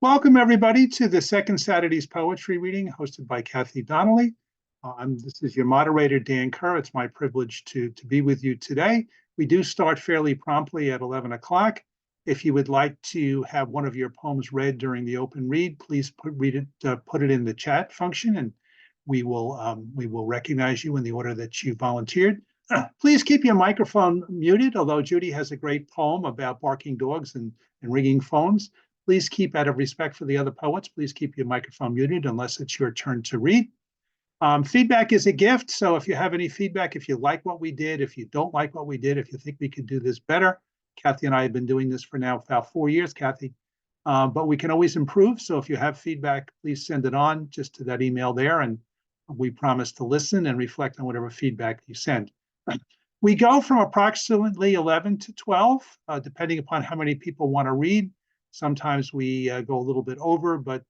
Welcome, everybody, to the second Saturday's poetry reading hosted by Kathy Donnelly. This is your moderator, Dan Kerr. It's my privilege to be with you today. We do start fairly promptly at 11 o'clock. If you would like to have one of your poems read during the open read, please put it in the chat function, and we will recognize you in the order that you volunteered. Please keep your microphone muted, although Judy has a great poem about barking dogs and ringing phones. Please keep, out of respect for the other poets, please keep your microphone muted unless it's your turn to read. Feedback is a gift, so if you have any feedback, if you like what we did, if you don't like what we did, if you think we could do this better, Kathy and I have been doing this for now about 4 years, Kathy, but we can always improve. So if you have feedback, please send it on just to that email there, and we promise to listen and reflect on whatever feedback you send. We go from approximately 11 to 12, depending upon how many people want to read. Sometimes we go a little bit over, but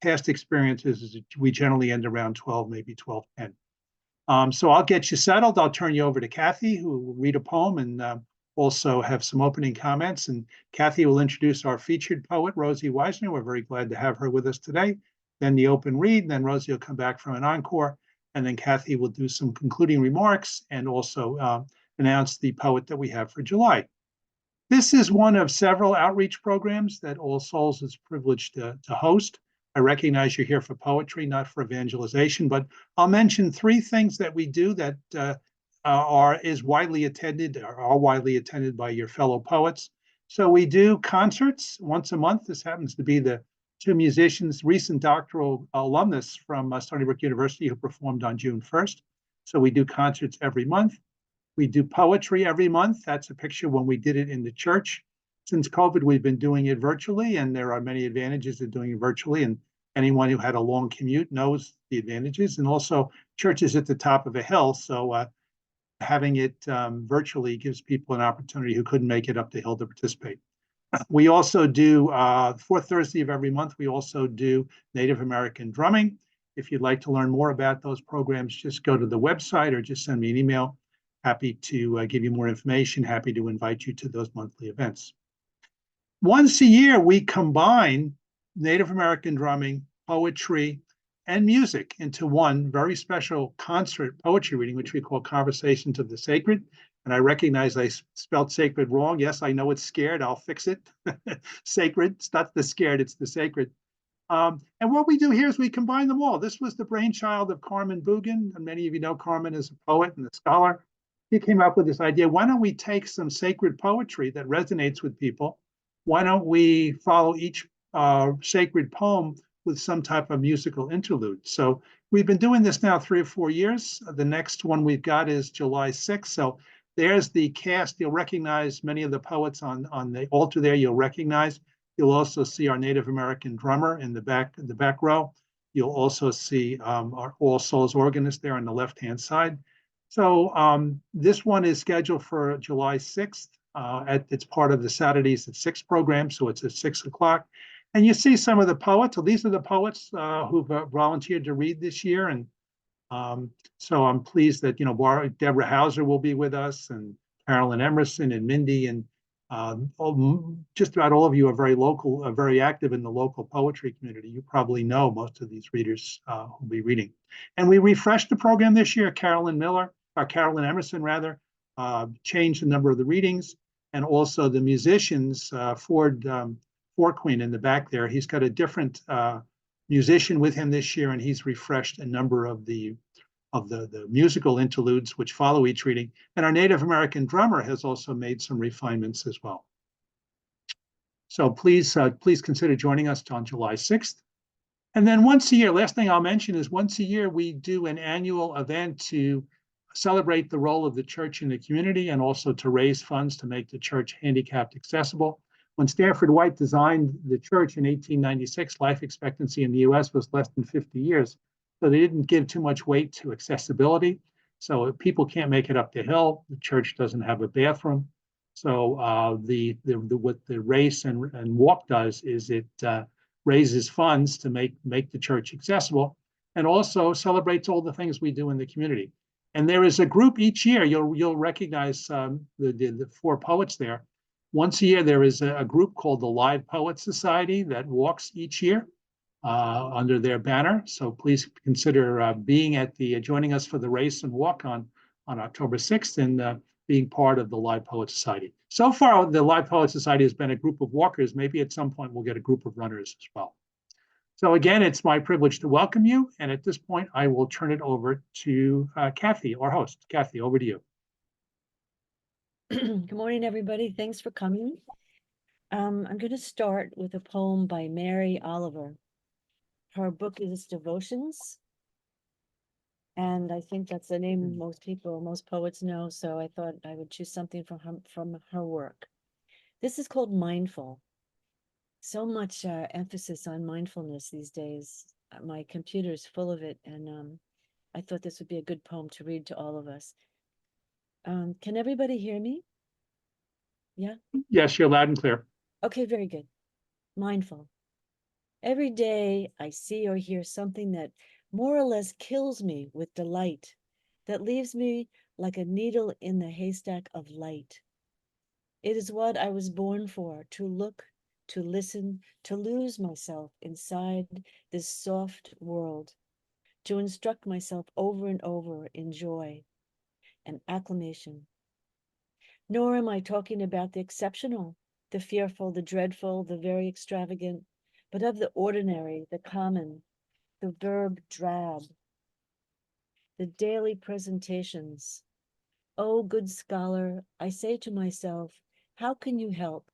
past experiences is we generally end around 12, maybe 12:10. So I'll get you settled. I'll turn you over to Kathy, who will read a poem and also have some opening comments. And Kathy will introduce our featured poet, Rosie Wiesner. We're very glad to have her with us today. Then the open read, and then Rosie will come back from an encore. And then Kathy will do some concluding remarks and also announce the poet that we have for July. This is one of several outreach programs that All Souls is privileged to host. I recognize you're here for poetry, not for evangelization, but I'll mention three things that we do that are widely attended by your fellow poets. So we do concerts once a month. This happens to be the two musicians, recent doctoral alumnus from Stony Brook University, who performed on June 1st. So we do concerts every month. We do poetry every month. That's a picture when we did it in the church. Since COVID, we've been doing it virtually, and there are many advantages of doing it virtually. And anyone who had a long commute knows the advantages. And also, church is at the top of a hill, so having it virtually gives people an opportunity who couldn't make it up the hill to participate. We also do, fourth Thursday of every month, we also do Native American drumming. If you'd like to learn more about those programs, just go to the website or just send me an email. Happy to give you more information, happy to invite you to those monthly events. Once a year, we combine Native American drumming, poetry, and music into one very special concert poetry reading, which we call Conversations of the Sacred. And I recognize I spelled sacred wrong. Yes, I know it's scared. I'll fix it. Sacred. It's not the scared, it's the sacred. And what we do here is we combine them all. This was the brainchild of Carmen Bugan, and many of you know Carmen is a poet and a scholar. He came up with this idea, why don't we take some sacred poetry that resonates with people? Why don't we follow each sacred poem with some type of musical interlude? So we've been doing this now 3 or 4 years. The next one we've got is July 6th. So there's the cast. You'll recognize many of the poets on the altar there. You'll recognize. You'll also see our Native American drummer in the back row. You'll also see our All Souls organist there on the left-hand side. So this one is scheduled for July 6th. It's part of the Saturdays at 6 program, so it's at 6 o'clock. And you see some of the poets. So these are the poets who've volunteered to read this year. And so I'm pleased that, Deborah Hauser will be with us, and Carolyn Emerson and Mindy, and just about all of you are very local, very active in the local poetry community. You probably know most of these readers who'll be reading. And we refreshed the program this year. Carolyn Emerson changed the number of the readings, and also the musicians, Ford Queen in the back there. He's got a different musician with him this year, and he's refreshed a number of the musical interludes which follow each reading. And our Native American drummer has also made some refinements as well. So please consider joining us on July 6th. And then once a year, last thing I'll mention is once a year, we do an annual event to celebrate the role of the church in the community and also to raise funds to make the church handicapped accessible. When Stanford White designed the church in 1896, life expectancy in the US was less than 50 years. So they didn't give too much weight to accessibility. So if people can't make it up the hill, the church doesn't have a bathroom. So what the race and walk does is it raises funds to make the church accessible, and also celebrates all the things we do in the community. And there is a group each year. You'll recognize the 4 poets there. Once a year, there is a group called the Live Poets Society that walks each year under their banner. So please consider joining us for the race and walk on October 6th and being part of the Live Poets Society. So far, the Live Poets Society has been a group of walkers. Maybe at some point we'll get a group of runners as well. So again, it's my privilege to welcome you. And at this point, I will turn it over to Kathy, our host. Kathy, over to you. Good morning, everybody. Thanks for coming. I'm going to start with a poem by Mary Oliver. Her book is Devotions. And I think that's the name most poets know. So I thought I would choose something from her work. This is called Mindful. So much emphasis on mindfulness these days. My computer is full of it. And I thought this would be a good poem to read to all of us. Can everybody hear me? Yeah? Yes, you're loud and clear. Okay, very good. Mindful. Every day I see or hear something that more or less kills me with delight, that leaves me like a needle in the haystack of light. It is what I was born for, to look, to listen, to lose myself inside this soft world, to instruct myself over and over in joy and acclamation. Nor am I talking about the exceptional, the fearful, the dreadful, the very extravagant, but of the ordinary, the common, the verb drab, the daily presentations. Oh, good scholar, I say to myself, how can you help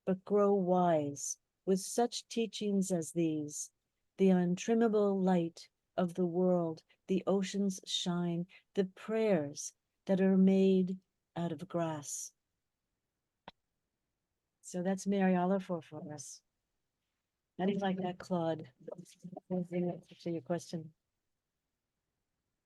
but grow wise with such teachings as these? The untrimmable light of the world, the ocean's shine, the prayers that are made out of grass. So that's Mary Oliver for us. How do you like that, Claude? To your question.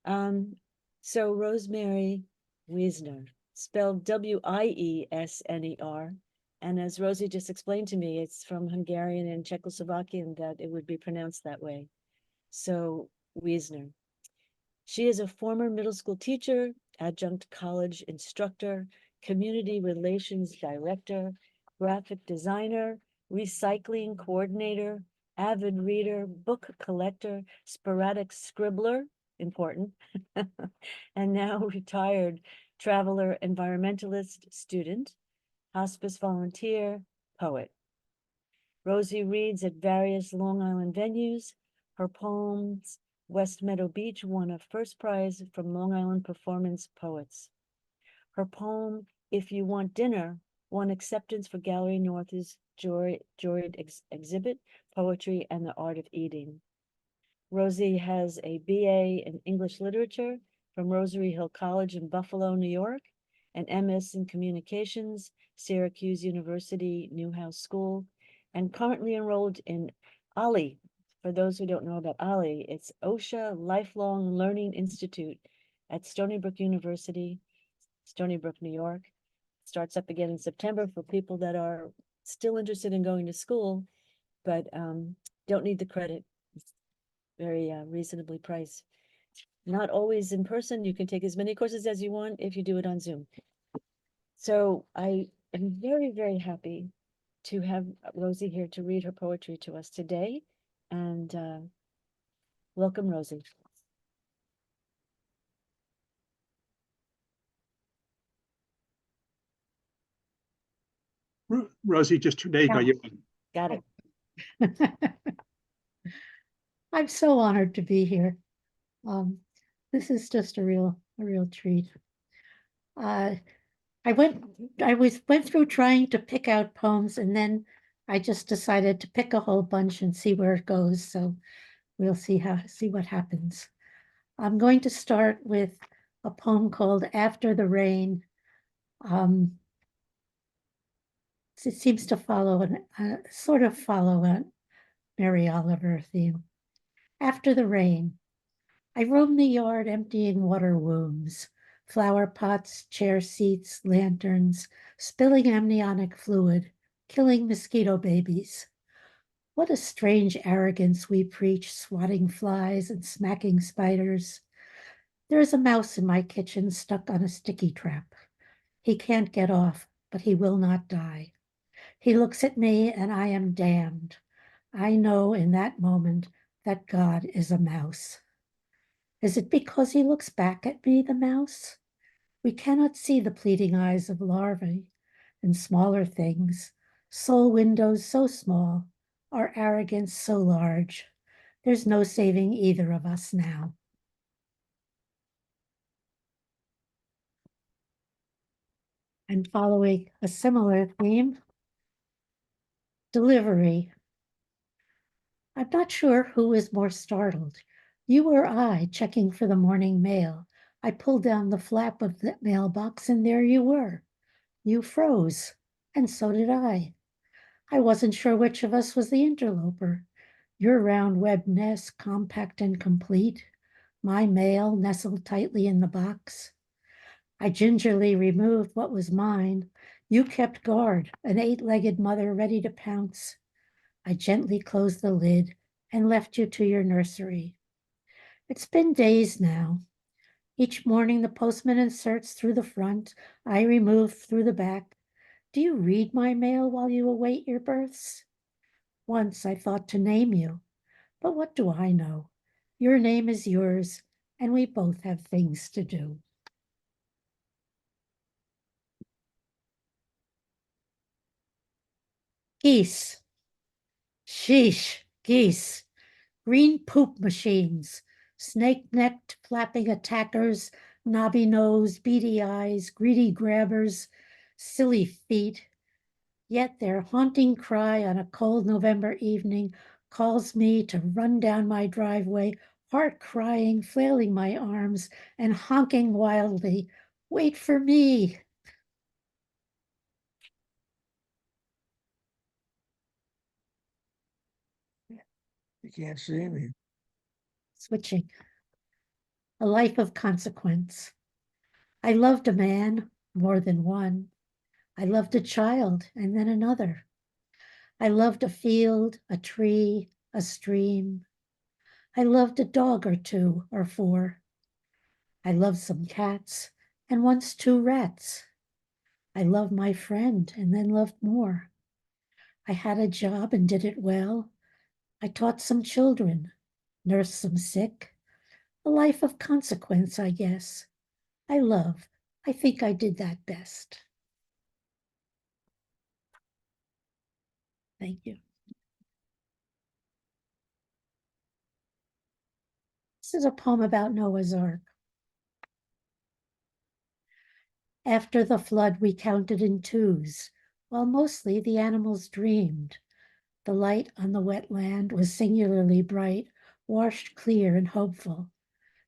So Rosemary Wiesner, spelled Wiesner. And as Rosie just explained to me, it's from Hungarian and Czechoslovakian that it would be pronounced that way. So Wiesner. She is a former middle school teacher, adjunct college instructor, community relations director, graphic designer, recycling coordinator, avid reader, book collector, sporadic scribbler, important, and now retired traveler, environmentalist, student, hospice volunteer, poet. Rosie reads at various Long Island venues. Her poems, West Meadow Beach, won a first prize from Long Island Performance Poets. Her poem, If You Want Dinner, won acceptance for Gallery North's juried exhibit, Poetry and the Art of Eating. Rosie has a BA in English Literature from Rosary Hill College in Buffalo, New York, an MS in Communications, Syracuse University Newhouse School, and currently enrolled in OLLI. For those who don't know about OLLI, it's OSHA Lifelong Learning Institute at Stony Brook University, Stony Brook, New York. Starts up again in September for people that are still interested in going to school, but don't need the credit. It's very reasonably priced. Not always in person. You can take as many courses as you want if you do it on Zoom. So I am very, very happy to have Rosie here to read her poetry to us today. And welcome, Rosie. Rosie, there you go. You're on. Got it. I'm so honored to be here. This is just a real treat. I went through trying to pick out poems, and then I just decided to pick a whole bunch and see where it goes. So we'll see what happens. I'm going to start with a poem called After the Rain. It seems to follow sort of follow a Mary Oliver theme. After the rain, I roam the yard emptying water wombs, flower pots, chair seats, lanterns, spilling amniotic fluid, killing mosquito babies. What a strange arrogance we preach, swatting flies and smacking spiders. There is a mouse in my kitchen stuck on a sticky trap. He can't get off, but he will not die. He looks at me and I am damned. I know in that moment that God is a mouse. Is it because he looks back at me, the mouse? We cannot see the pleading eyes of larvae and smaller things, soul windows so small, our arrogance so large. There's no saving either of us now. And following a similar theme, delivery. I'm not sure who is more startled, you or I, checking for the morning mail. I pulled down the flap of the mailbox and there you were. You froze, and so did I. I wasn't sure which of us was the interloper. Your round web nest, compact and complete. My mail nestled tightly in the box. I gingerly removed what was mine. You kept guard, an eight-legged mother ready to pounce. I gently closed the lid and left you to your nursery. It's been days now. Each morning the postman inserts through the front, I remove through the back. Do you read my mail while you await your births? Once I thought to name you, but what do I know? Your name is yours, and we both have things to do. Geese. Sheesh, geese. Green poop machines. Snake-necked flapping attackers, knobby nose, beady eyes, greedy grabbers, silly feet. Yet their haunting cry on a cold November evening calls me to run down my driveway, heart crying, flailing my arms, and honking wildly, "Wait for me!" You can't see me. Switching. A life of consequence. I loved a man, more than one. I loved a child, and then another. I loved a field, a tree, a stream. I loved a dog or two or four. I loved some cats, and once two rats. I loved my friend, and then loved more. I had a job and did it well. I taught some children, nursed some sick. A life of consequence, I guess. I love. I think I did that best. Thank you. This is a poem about Noah's Ark. After the flood, we counted in twos, while mostly the animals dreamed. The light on the wet land was singularly bright, washed clear and hopeful.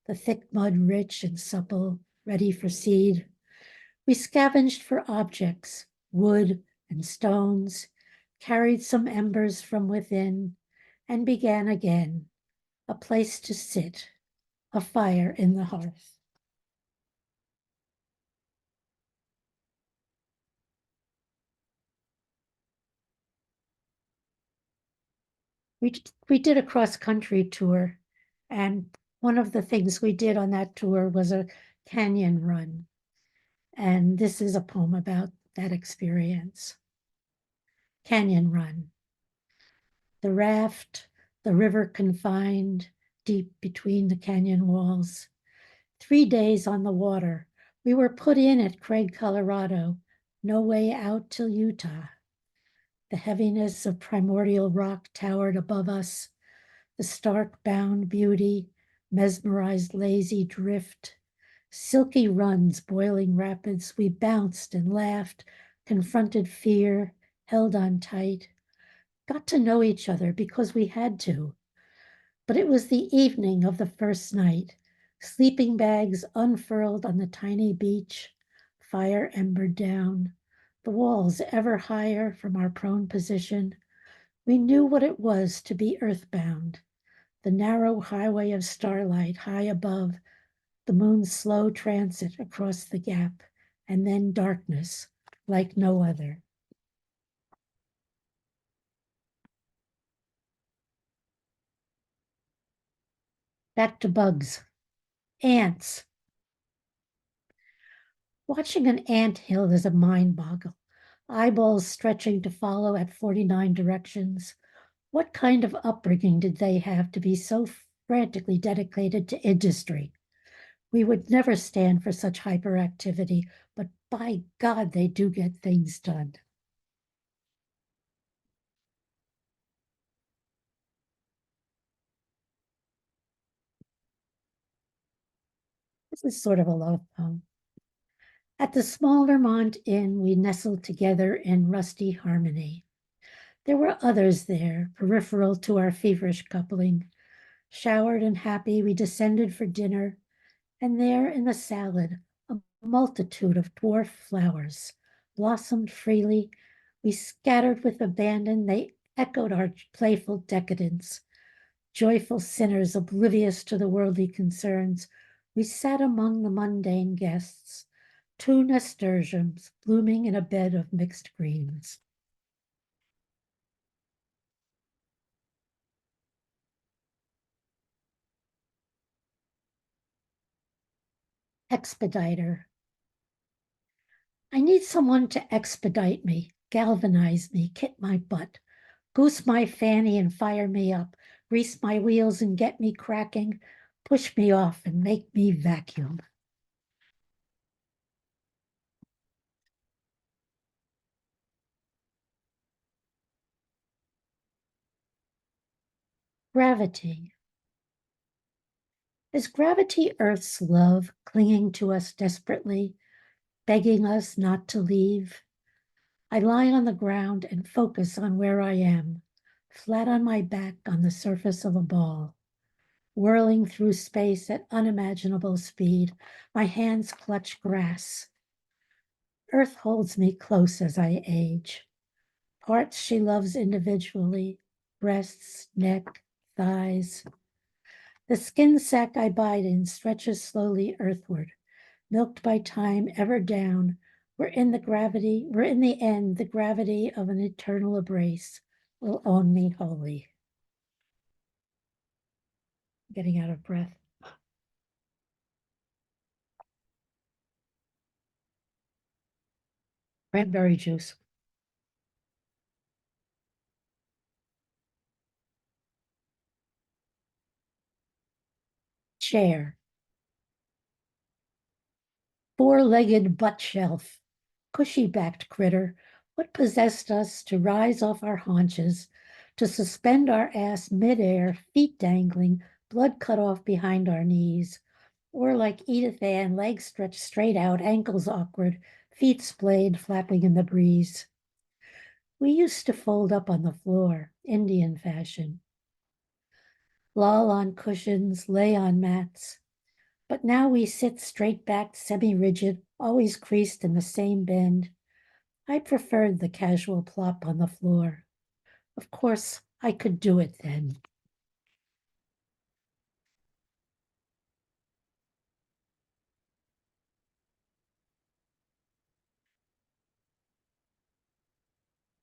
The thick mud rich and supple, ready for seed. We scavenged for objects, wood and stones, carried some embers from within, and began again, a place to sit, a fire in the hearth. We did a cross-country tour, and one of the things we did on that tour was a canyon run. And this is a poem about that experience. Canyon run. The raft, the river confined, deep between the canyon walls. 3 days on the water. We were put in at Craig, Colorado. No way out till Utah. The heaviness of primordial rock towered above us. The stark bound beauty, mesmerized lazy drift. Silky runs, boiling rapids, we bounced and laughed, confronted fear, held on tight. Got to know each other because we had to. But it was the evening of the first night. Sleeping bags unfurled on the tiny beach, fire embered down, the walls ever higher from our prone position. We knew what it was to be earthbound, the narrow highway of starlight high above, the moon's slow transit across the gap, and then darkness like no other. Back to bugs. Ants. Watching an ant hill is a mind boggle. eyeballs stretching to follow at 49 directions. What kind of upbringing did they have to be so frantically dedicated to industry? We would never stand for such hyperactivity, but by God, they do get things done. This is sort of a love poem. At the small Vermont inn, we nestled together in rusty harmony. There were others there, peripheral to our feverish coupling. Showered and happy, we descended for dinner, and there in the salad, a multitude of dwarf flowers blossomed freely. We scattered with abandon, they echoed our playful decadence. Joyful sinners, oblivious to the worldly concerns, we sat among the mundane guests, two nasturtiums blooming in a bed of mixed greens. Expediter. I need someone to expedite me, galvanize me, kick my butt, goose my fanny and fire me up, grease my wheels and get me cracking, push me off and make me vacuum. Gravity. Is gravity Earth's love clinging to us desperately, begging us not to leave? I lie on the ground and focus on where I am, flat on my back on the surface of a ball, whirling through space at unimaginable speed. My hands clutch grass. Earth holds me close as I age. Parts she loves individually, breasts, neck, thighs. The skin sack I bide in stretches slowly earthward, milked by time ever down. We're in the end, the gravity of an eternal embrace will own me wholly. Getting out of breath. Cranberry juice. Chair. Four-legged butt shelf. Cushy-backed critter. What possessed us to rise off our haunches, to suspend our ass midair, feet dangling, blood cut off behind our knees, or like Edith Ann, legs stretched straight out, ankles awkward, feet splayed, flapping in the breeze. We used to fold up on the floor, Indian fashion. Loll on cushions, lay on mats. But now we sit straight-backed, semi-rigid, always creased in the same bend. I preferred the casual plop on the floor. Of course, I could do it then.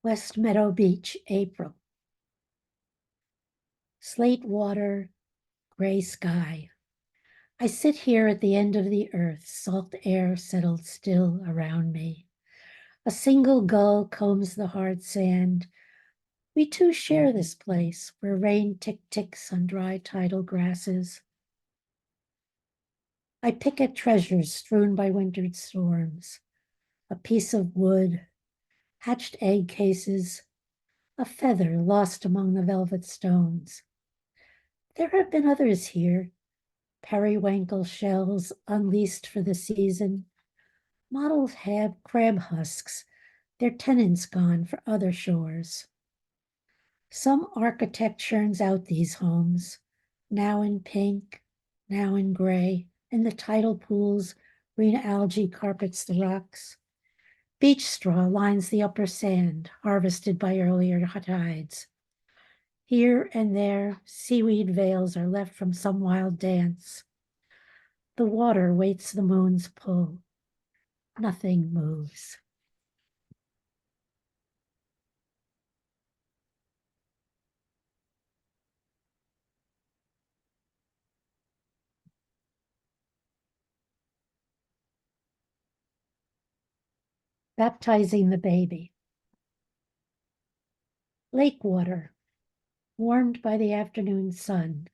West Meadow Beach, April. Slate water, gray sky. I sit here at the end of the earth, salt air settled still around me. A single gull combs the hard sand. We two share this place where rain tick-ticks on dry tidal grasses. I pick at treasures strewn by wintered storms. A piece of wood, hatched egg cases, a feather lost among the velvet stones. There have been others here, periwinkle shells unleased for the season, mottled crab husks, their tenants gone for other shores. Some architect churns out these homes, now in pink, now in gray. In the tidal pools, green algae carpets the rocks. Beach straw lines the upper sand, harvested by earlier tides. Here and there, seaweed veils are left from some wild dance. The water waits the moon's pull. Nothing moves. baptizing the baby. Lake water, warmed by the afternoon sun,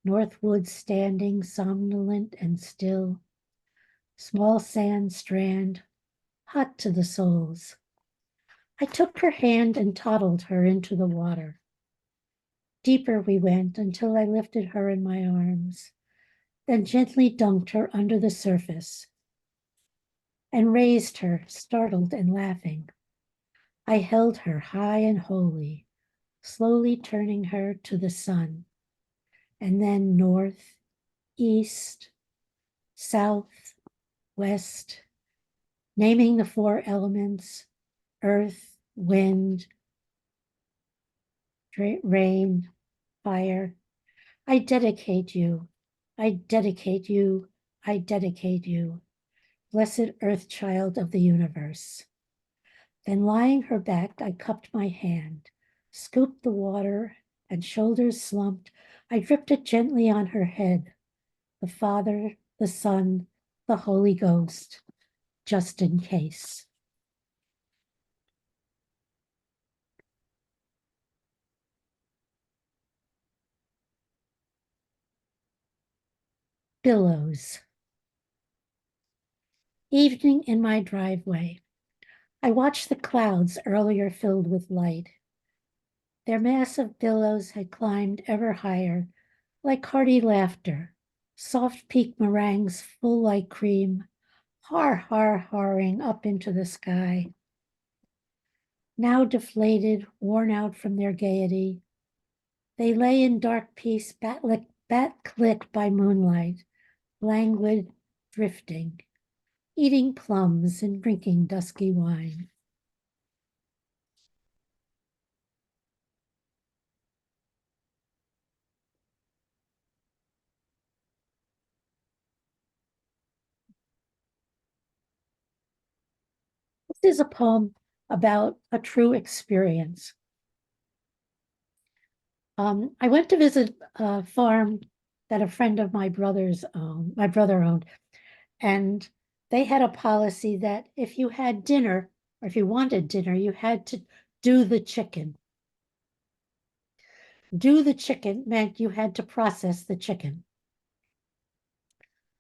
Northwood standing somnolent and still, small sand strand, hot to the soles. I took her hand and toddled her into the water. Deeper we went until I lifted her in my arms, then gently dunked her under the surface and raised her, startled and laughing. I held her high and holy, slowly turning her to the sun, and then north, east, south, west, naming the four elements, earth, wind, rain, fire. I dedicate you, I dedicate you, I dedicate you, blessed earth child of the universe. Then lying her back, I cupped my hand, scooped the water, and shoulders slumped, I dripped it gently on her head, the Father, the Son, the Holy Ghost, just in case. Billows. Evening in my driveway. I watched the clouds earlier filled with light. Their massive billows had climbed ever higher, like hearty laughter, soft peak meringues full like cream, harring up into the sky. Now deflated, worn out from their gaiety, they lay in dark peace, backlit by moonlight, languid, drifting, eating plums and drinking dusky wine. This is a poem about a true experience. I went to visit a farm that a friend of my brother owned, and they had a policy that if you had dinner, or if you wanted dinner, you had to do the chicken. Do the chicken meant you had to process the chicken,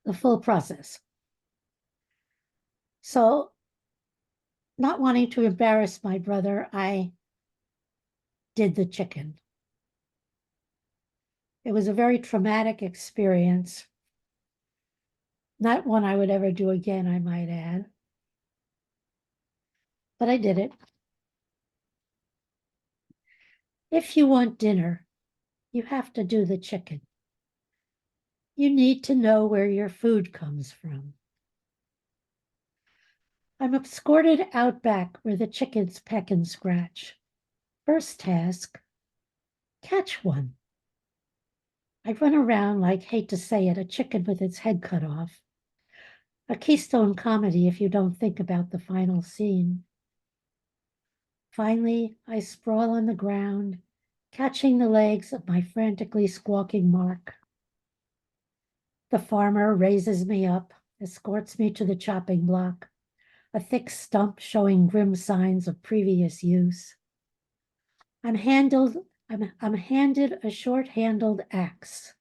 the full process. So, not wanting to embarrass my brother, I did the chicken. It was a very traumatic experience. Not one I would ever do again, I might add. But I did it. If you want dinner, you have to do the chicken. You need to know where your food comes from. I'm escorted out back where the chickens peck and scratch. First task, catch one. I run around like, hate to say it, a chicken with its head cut off. A Keystone comedy if you don't think about the final scene. Finally, I sprawl on the ground, catching the legs of my frantically squawking Mark. The farmer raises me up, escorts me to the chopping block, a thick stump showing grim signs of previous use. I'm handed a short-handled axe.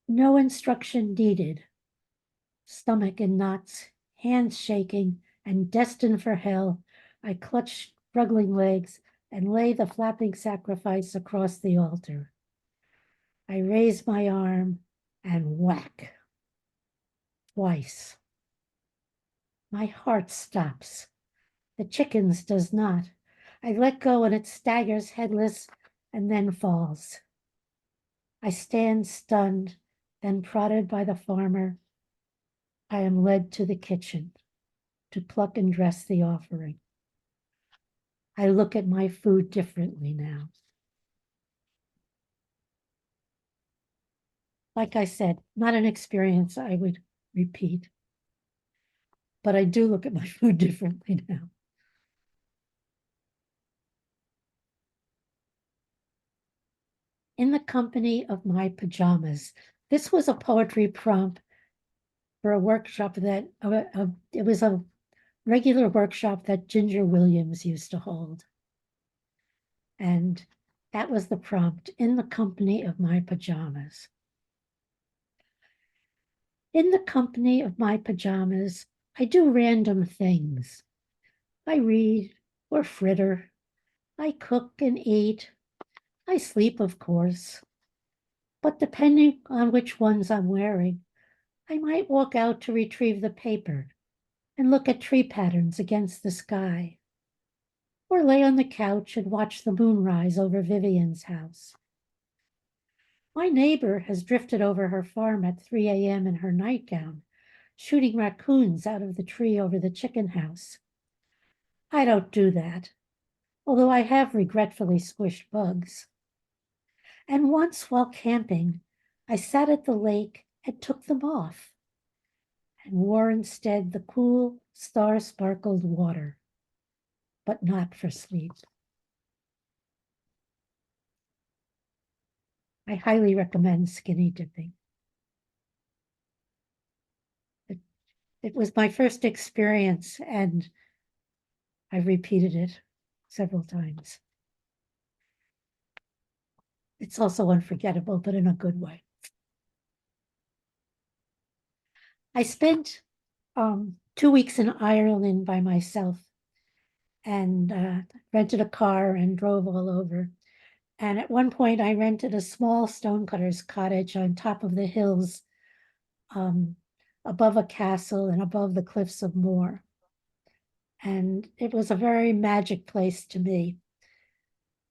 No instruction needed. Stomach in knots, hands shaking, and destined for hell, I clutch struggling legs and lay the flapping sacrifice across the altar. I raise my arm and whack. Twice. My heart stops. The chicken's does not. I let go and it staggers headless and then falls. I stand stunned, then prodded by the farmer. I am led to the kitchen to pluck and dress the offering. I look at my food differently now. Like I said, not an experience I would repeat, but I do look at my food differently now. In the company of my pajamas. This was a poetry prompt for a workshop that it was a regular workshop that Ginger Williams used to hold. And that was the prompt, in the company of my pajamas. In the company of my pajamas, I do random things. I read or fritter. I cook and eat. I sleep, of course. But depending on which ones I'm wearing, I might walk out to retrieve the paper and look at tree patterns against the sky, or lay on the couch and watch the moon rise over Vivian's house. My neighbor has drifted over her farm at 3 a.m. in her nightgown, shooting raccoons out of the tree over the chicken house. I don't do that, although I have regretfully squished bugs. And once while camping, I sat at the lake and took them off and wore instead the cool, star-sparkled water, but not for sleep. I highly recommend skinny dipping. It was my first experience, and I repeated it several times. It's also unforgettable, but in a good way. I spent 2 weeks in Ireland by myself and rented a car and drove all over. And at one point, I rented a small stonecutter's cottage on top of the hills, above a castle and above the cliffs of Moher. And it was a very magic place to me.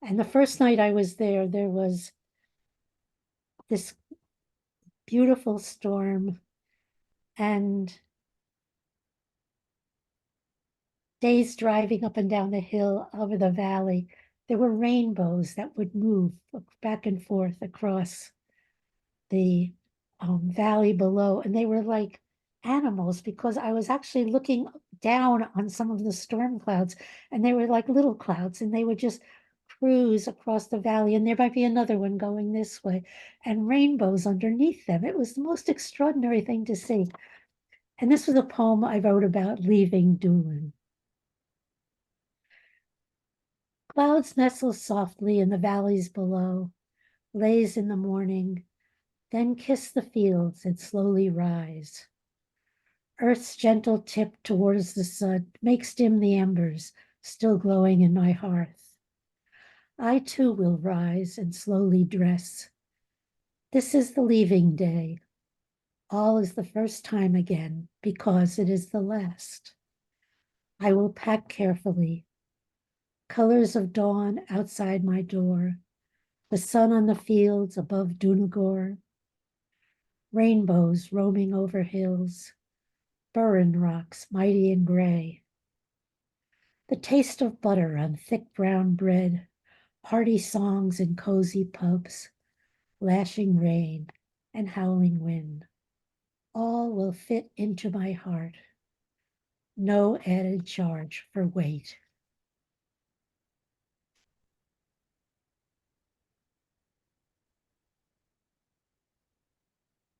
And the first night I was there, there was this beautiful storm, and days driving up and down the hill over the valley, there were rainbows that would move back and forth across the valley below. And they were like animals, because I was actually looking down on some of the storm clouds, and they were like little clouds, and they would just cruise across the valley, and there might be another one going this way, and rainbows underneath them. It was the most extraordinary thing to see. And this was a poem I wrote about leaving Doolin. Clouds nestle softly in the valleys below, laze in the morning, then kiss the fields and slowly rise. Earth's gentle tip towards the sun makes dim the embers still glowing in my hearth. I too will rise and slowly dress. This is the leaving day. All is the first time again, because it is the last. I will pack carefully. Colors of dawn outside my door, the sun on the fields above Donegal, rainbows roaming over hills, Burren rocks mighty and gray, the taste of butter on thick brown bread, hearty songs in cozy pubs, lashing rain and howling wind. All will fit into my heart. No added charge for weight.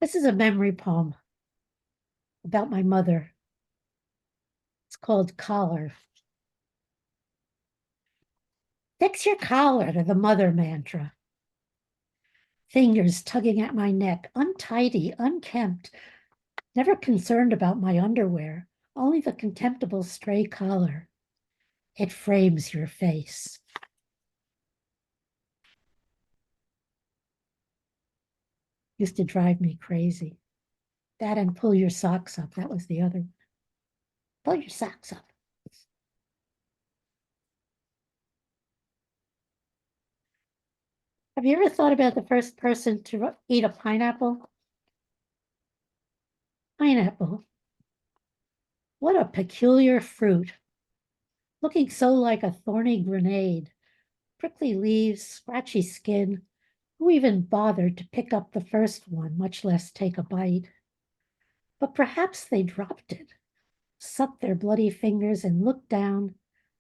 This is a memory poem about my mother. It's called Collar. Fix your collar to the mother mantra. Fingers tugging at my neck, untidy, unkempt, never concerned about my underwear, only the contemptible stray collar. It frames your face. Used to drive me crazy. That and pull your socks up. That was the other one. Pull your socks up. Have you ever thought about the first person to eat a pineapple? Pineapple. What a peculiar fruit. Looking so like a thorny grenade. Prickly leaves, scratchy skin. Who even bothered to pick up the first one, much less take a bite? But perhaps they dropped it, sucked their bloody fingers and looked down,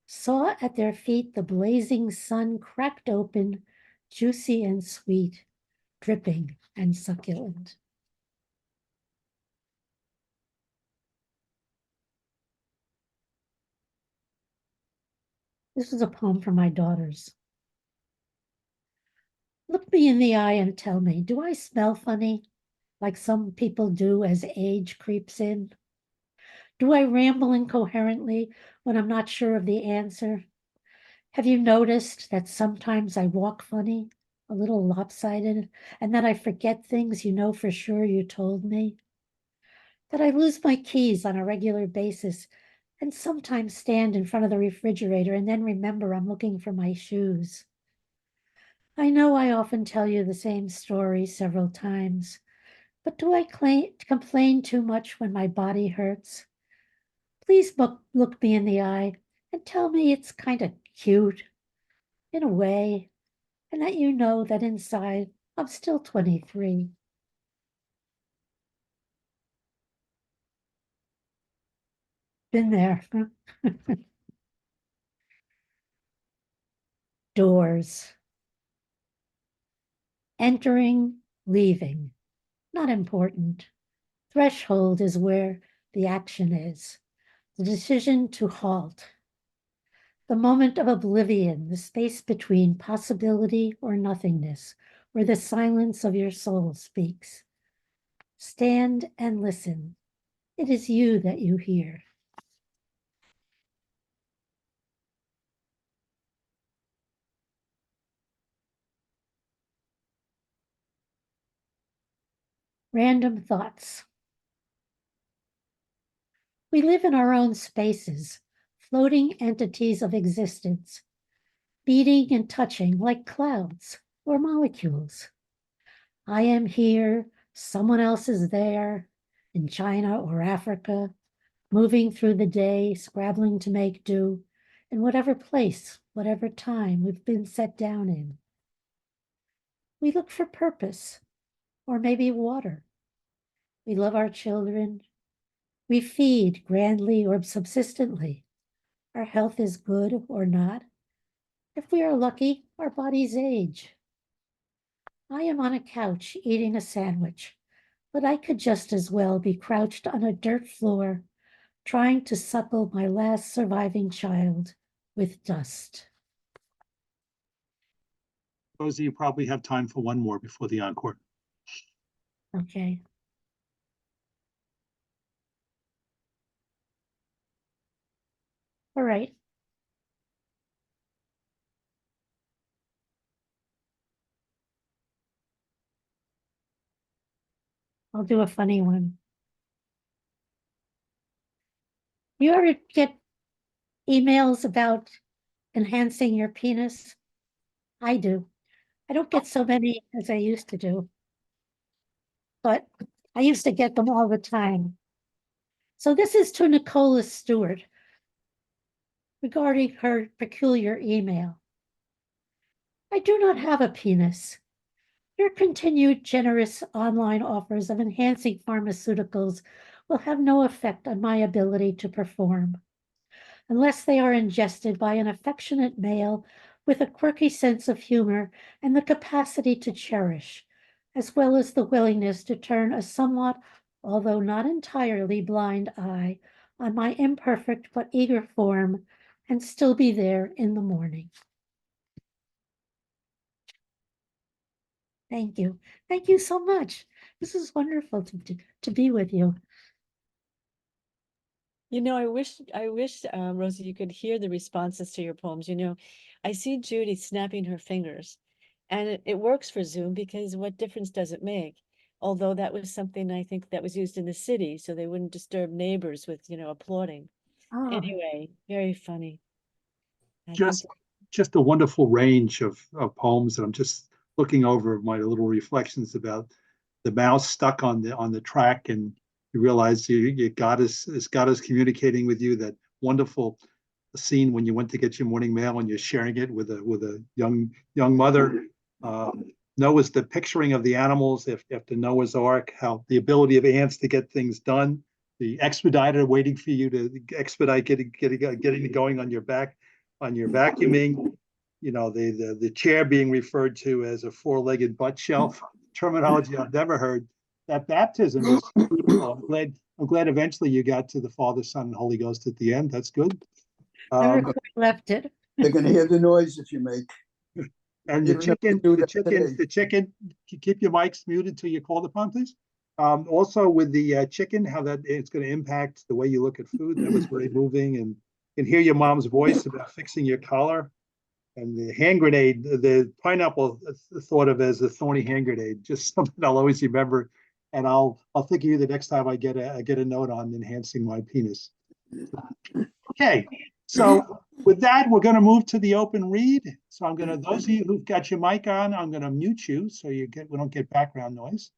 saw at their feet the blazing sun cracked open, juicy and sweet, dripping and succulent. This is a poem for my daughters. Look me in the eye and tell me, do I smell funny, like some people do as age creeps in? Do I ramble incoherently when I'm not sure of the answer? Have you noticed that sometimes I walk funny, a little lopsided, and that I forget things you know for sure you told me? That I lose my keys on a regular basis and sometimes stand in front of the refrigerator and then remember I'm looking for my shoes. I know I often tell you the same story several times, but do I complain too much when my body hurts? Please look me in the eye and tell me it's kind of cute, in a way, and that you know that inside I'm still 23. Been there. Doors. Entering, leaving. Not important. Threshold is where the action is. The decision to halt. The moment of oblivion, the space between possibility or nothingness, where the silence of your soul speaks. Stand and listen. It is you that you hear. Random thoughts. We live in our own spaces, floating entities of existence, beating and touching like clouds or molecules. I am here, someone else is there, in China or Africa, moving through the day, scrabbling to make do, in whatever place, whatever time we've been set down in. We look for purpose, or maybe water. We love our children. We feed grandly or subsistently. Our health is good or not. If we are lucky, our bodies age. I am on a couch eating a sandwich, but I could just as well be crouched on a dirt floor, trying to suckle my last surviving child with dust. Rosie, you probably have time for one more before the encore. Okay. All right. I'll do a funny one. You ever get emails about enhancing your penis? I do. I don't get so many as I used to do, but I used to get them all the time. So this is to Nicola Stewart regarding her peculiar email. I do not have a penis. Your continued generous online offers of enhancing pharmaceuticals will have no effect on my ability to perform, unless they are ingested by an affectionate male with a quirky sense of humor and the capacity to cherish, as well as the willingness to turn a somewhat, although not entirely, blind eye on my imperfect but eager form and still be there in the morning. Thank you. Thank you so much. This is wonderful to be with you. You know, I wish, Rosie, you could hear the responses to your poems. You know, I see Judy snapping her fingers, and it works for Zoom because what difference does it make? Although that was something I think that was used in the city, so they wouldn't disturb neighbors with, you know, applauding. Oh, Anyway, very funny. I think Just a wonderful range of poems that I'm just looking over my little reflections about the mouse stuck on the track, and you realize God is communicating with you. That wonderful scene when you went to get your morning mail and you're sharing it with a young mother. Noah's the picturing of the animals after Noah's Ark, how the ability of ants to get things done, the expediter waiting for you to expedite getting going on your vacuuming, you know, the chair being referred to as a four-legged butt shelf, terminology I've never heard. That baptism is beautiful. I'm glad eventually you got to the Father, Son, and Holy Ghost at the end. That's good. never quite left it. They're gonna hear the noise if you make. And You the don't have to do that today. keep your mics muted till you're called upon, please. Also with the chicken, how that it's going to impact the way you look at food. That was very moving, and you can hear your mom's voice about fixing your collar. And the hand grenade, the pineapple thought of as a thorny hand grenade, just something I'll always remember. And I'll think of you the next time I get a note on enhancing my penis. Okay, so with that, we're going to move to the open read. So I'm going to, those of you who've got your mic on, I'm going to mute you so we don't get background noise.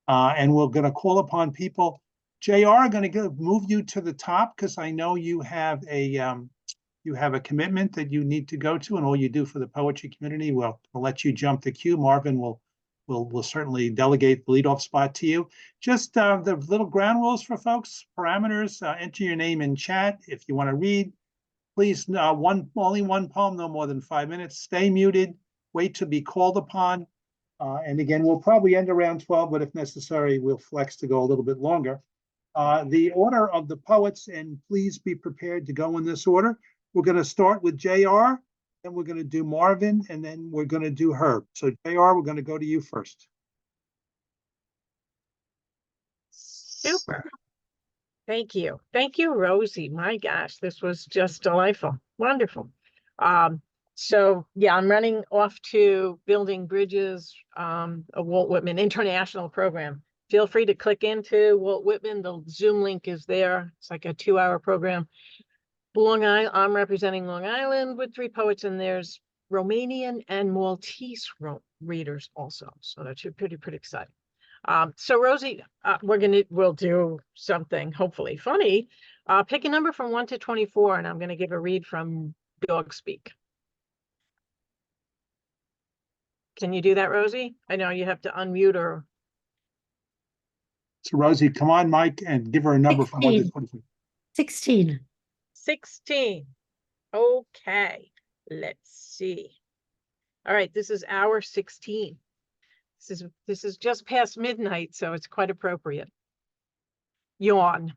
And we're going to call upon people. JR, I'm going to move you to the top because I know you have a commitment that you need to go to, and all you do for the poetry community. We'll let you jump the queue. Marvin will certainly delegate the leadoff spot to you. Just the little ground rules for folks, parameters, enter your name in chat. If you want to read, please, only one poem, no more than 5 minutes. Stay muted, wait to be called upon. And again, we'll probably end around 12, but if necessary, we'll flex to go a little bit longer. The order of the poets, and please be prepared to go in this order. We're going to start with JR, then we're going to do Marvin, and then we're going to do Herb. So JR, we're going to go to you first. Super. Thank you. Thank you, Rosie. My gosh, this was just delightful. Wonderful. So yeah, I'm running off to Building Bridges, a Walt Whitman International program. Feel free to click into Walt Whitman. The Zoom link is there. It's like a 2-hour program. Long Island, I'm representing Long Island with 3 poets, and there's Romanian and Maltese readers also. So that's pretty exciting. So Rosie, we'll do something hopefully funny. Pick a number from 1 to 24, and I'm going to give a read from Dog Speak. Can you do that, Rosie? I know you have to unmute her. So Rosie, come on, Mike, and give her a number from 1 to 24. 16. 16. Okay, let's see. All right, this is hour 16. This is just past midnight, so it's quite appropriate. Yawn.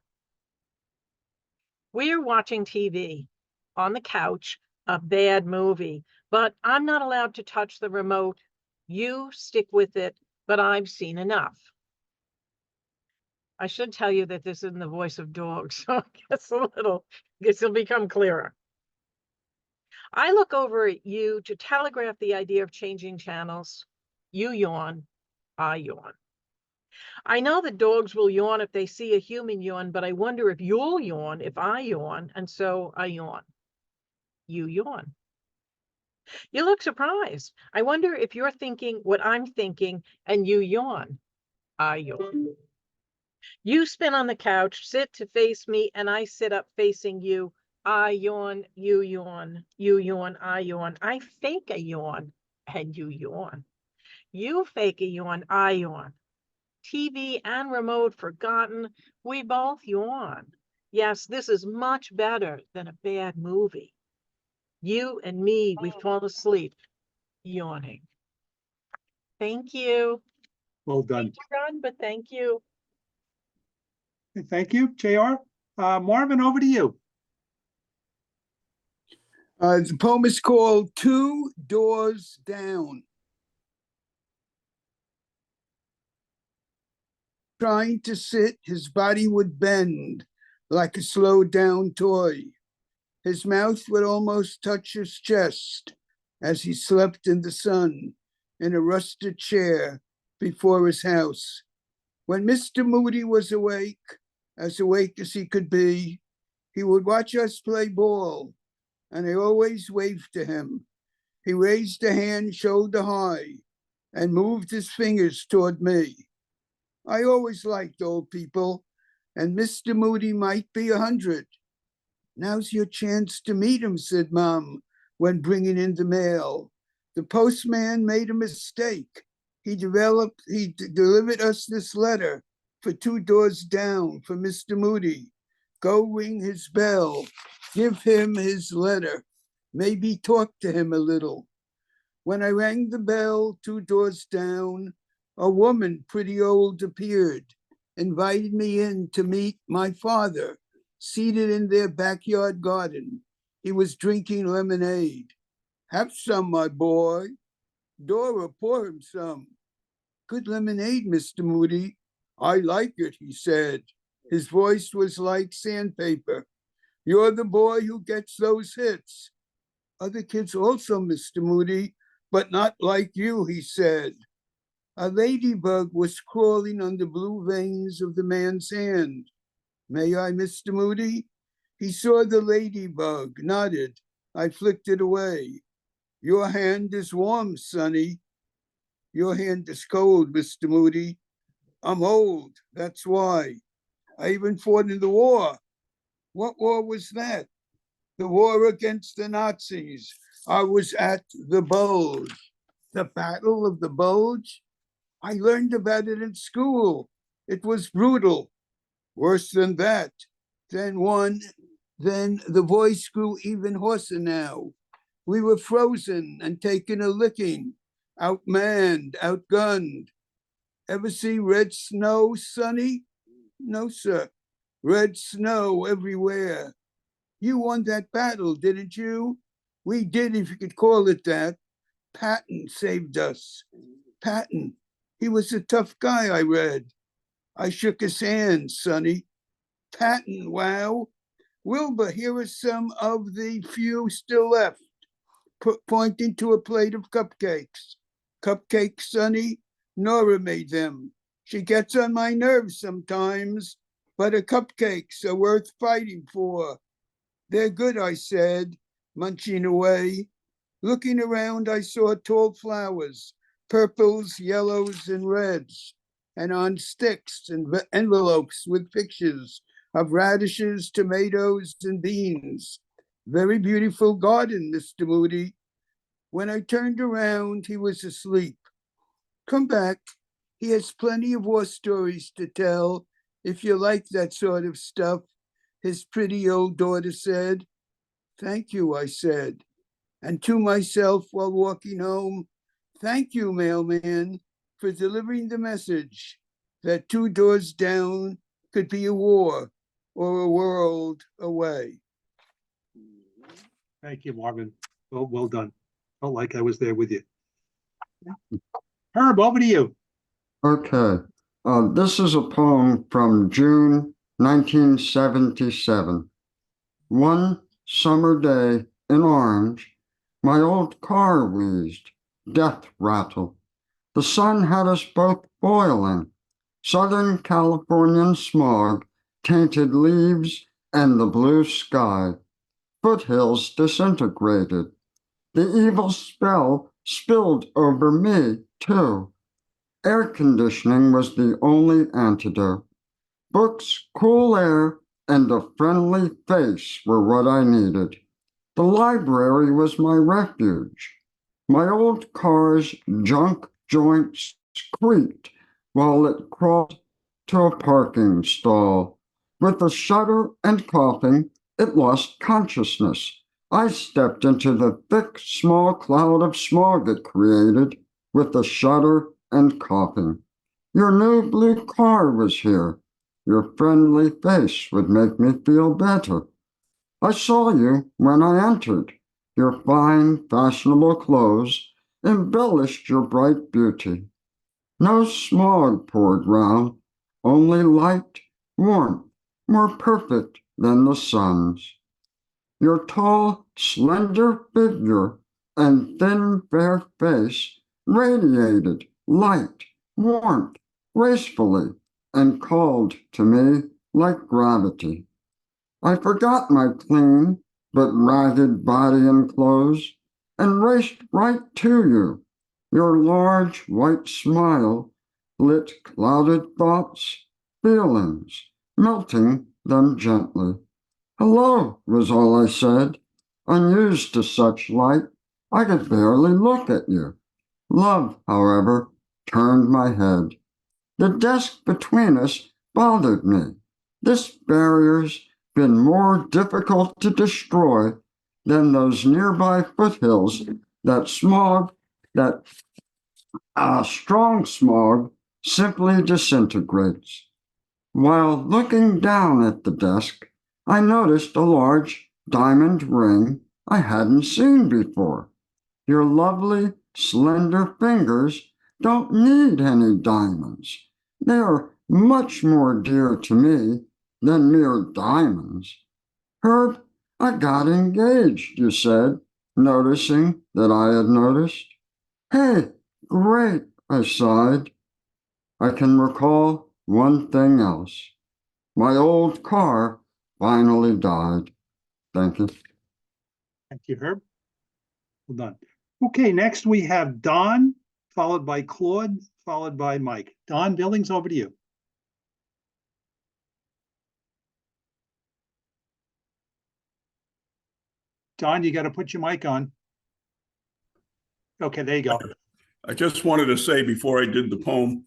We're watching TV on the couch, a bad movie, but I'm not allowed to touch the remote. You stick with it, but I've seen enough. I should tell you that this isn't the voice of dogs, so I guess it'll become clearer. I look over at you to telegraph the idea of changing channels. You yawn, I yawn. I know that dogs will yawn if they see a human yawn, but I wonder if you'll yawn if I yawn, and so I yawn. You yawn. You look surprised. I wonder if you're thinking what I'm thinking, and you yawn. I yawn. You spin on the couch, sit to face me, and I sit up facing you. I yawn, you yawn, you yawn, I yawn. I fake a yawn, and you yawn. You fake a yawn, I yawn. TV and remote forgotten, we both yawn. Yes, this is much better than a bad movie. You and me, we fall asleep, yawning. Thank you. Well done. Hate to run, but thank you. Thank you, JR. Marvin, over to you. The poem is called 2 Doors Down. Trying to sit, his body would bend like a slowed down toy. His mouth would almost touch his chest as he slept in the sun in a rusted chair before his house. When Mr. Moody was awake as he could be, he would watch us play ball, and I always waved to him. He raised a hand shoulder high and moved his fingers toward me. I always liked old people, and Mr. Moody might be 100. Now's your chance to meet him, said Mom, when bringing in the mail. The postman made a mistake. He delivered us this letter for 2 doors down for Mr. Moody. Go ring his bell, give him his letter, maybe talk to him a little. When I rang the bell 2 doors down, a woman pretty old appeared, invited me in to meet my father, seated in their backyard garden. He was drinking lemonade. Have some, my boy. Dora, pour him some. Good lemonade, Mr. Moody. I like it, he said. His voice was like sandpaper. You're the boy who gets those hits. Other kids also, Mr. Moody, but not like you, he said. A ladybug was crawling on the blue veins of the man's hand. May I, Mr. Moody? He saw the ladybug, nodded. I flicked it away. Your hand is warm, Sonny. Your hand is cold, Mr. Moody. I'm old, that's why. I even fought in the war. What war was that? The war against the Nazis. I was at the Bulge. The Battle of the Bulge? I learned about it in school. It was brutal. Worse than that. Then the voice grew even hoarser now. We were frozen and taken a licking, outmanned, outgunned. Ever see red snow, Sonny? No, sir. Red snow everywhere. You won that battle, didn't you? We did, if you could call it that. Patton saved us. Patton. He was a tough guy, I read. I shook his hand, Sonny. Patton, wow. Wilbur, here are some of the few still left, pointing to a plate of cupcakes. Cupcakes, Sonny? Nora made them. She gets on my nerves sometimes, but her cupcakes are worth fighting for. They're good, I said, munching away. Looking around, I saw tall flowers, purples, yellows, and reds, and on sticks and envelopes with pictures of radishes, tomatoes, and beans. Very beautiful garden, Mr. Moody. When I turned around, he was asleep. Come back. He has plenty of war stories to tell, if you like that sort of stuff, his pretty old daughter said. Thank you, I said. And to myself while walking home, thank you, mailman, for delivering the message that 2 doors down could be a war or a world away. Thank you, Marvin. Well done. Felt like I was there with you. Herb, over to you. Okay. This is a poem from June 1977. One summer day in Orange, my old car wheezed, death rattle. The sun had us both boiling. Southern Californian smog tainted leaves and the blue sky. Foothills disintegrated. The evil spell spilled over me, too. Air conditioning was the only antidote. Books, cool air, and a friendly face were what I needed. The library was my refuge. My old car's junk joints creaked while it crawled to a parking stall. With a shudder and coughing, it lost consciousness. I stepped into the thick, small cloud of smog it created with a shudder and coughing. Your new blue car was here. Your friendly face would make me feel better. I saw you when I entered. Your fine, fashionable clothes embellished your bright beauty. No smog poured round, only light, warmth, more perfect than the sun's. Your tall, slender figure and thin, fair face radiated light, warmth, gracefully, and called to me like gravity. I forgot my clean but ragged body and clothes and raced right to you. Your large white smile lit clouded thoughts, feelings, melting them gently. Hello, was all I said. Unused to such light, I could barely look at you. Love, however, turned my head. The desk between us bothered me. This barrier's been more difficult to destroy than those nearby foothills that strong smog simply disintegrates. While looking down at the desk, I noticed a large diamond ring I hadn't seen before. Your lovely, slender fingers don't need any diamonds. They are much more dear to me than mere diamonds. Herb, I got engaged, you said, noticing that I had noticed. Hey, great, I sighed. I can recall one thing else. My old car finally died. Thank you. Thank you, Herb. Well done. Okay, next we have Don, followed by Claude, followed by Mike. Don Billings, over to you. Don, you got to put your mic on. Okay, there you go. I just wanted to say before I did the poem,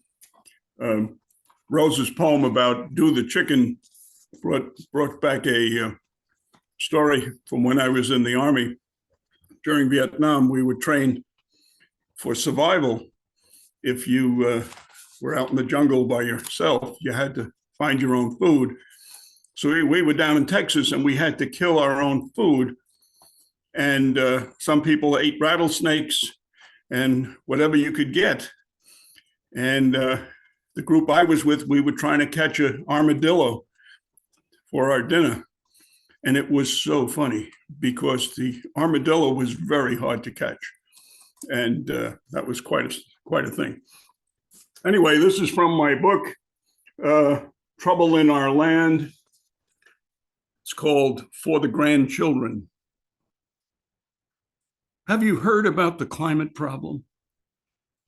Rose's poem about Do the Chicken brought back a story from when I was in the Army. During Vietnam, we were trained for survival. If you were out in the jungle by yourself, you had to find your own food. So we were down in Texas and we had to kill our own food. And some people ate rattlesnakes and whatever you could get. And the group I was with, we were trying to catch an armadillo for our dinner. And it was so funny because the armadillo was very hard to catch. And that was quite a thing. Anyway, this is from my book, Trouble in Our Land. It's called For the Grandchildren. Have you heard about the climate problem?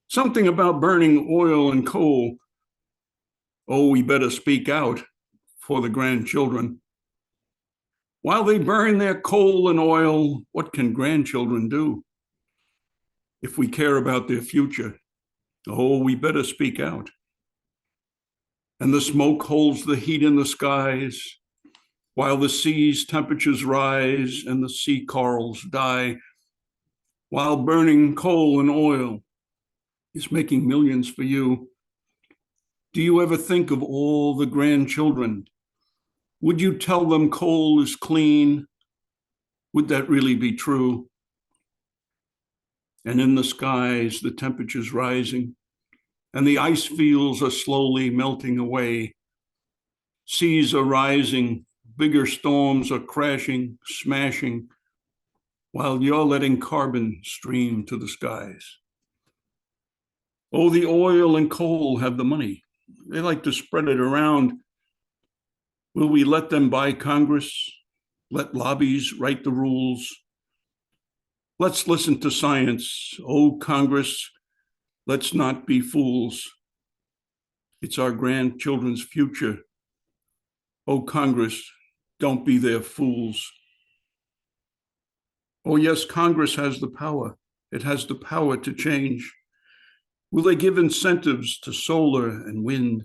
Something about burning oil and coal. Oh, we better speak out for the grandchildren. While they burn their coal and oil, what can grandchildren do? If we care about their future, oh, we better speak out. And the smoke holds the heat in the skies, while the sea's temperatures rise and the sea corals die, while burning coal and oil is making millions for you. Do you ever think of all the grandchildren? Would you tell them coal is clean? Would that really be true? And in the skies, the temperature's rising, and the ice fields are slowly melting away. Seas are rising, bigger storms are crashing, smashing, while you're letting carbon stream to the skies. Oh, the oil and coal have the money. They like to spread it around. Will we let them buy Congress? Let lobbies write the rules? Let's listen to science. Oh, Congress, let's not be fools. It's our grandchildren's future. Oh, Congress, don't be their fools. Oh, yes, Congress has the power. It has the power to change. Will they give incentives to solar and wind?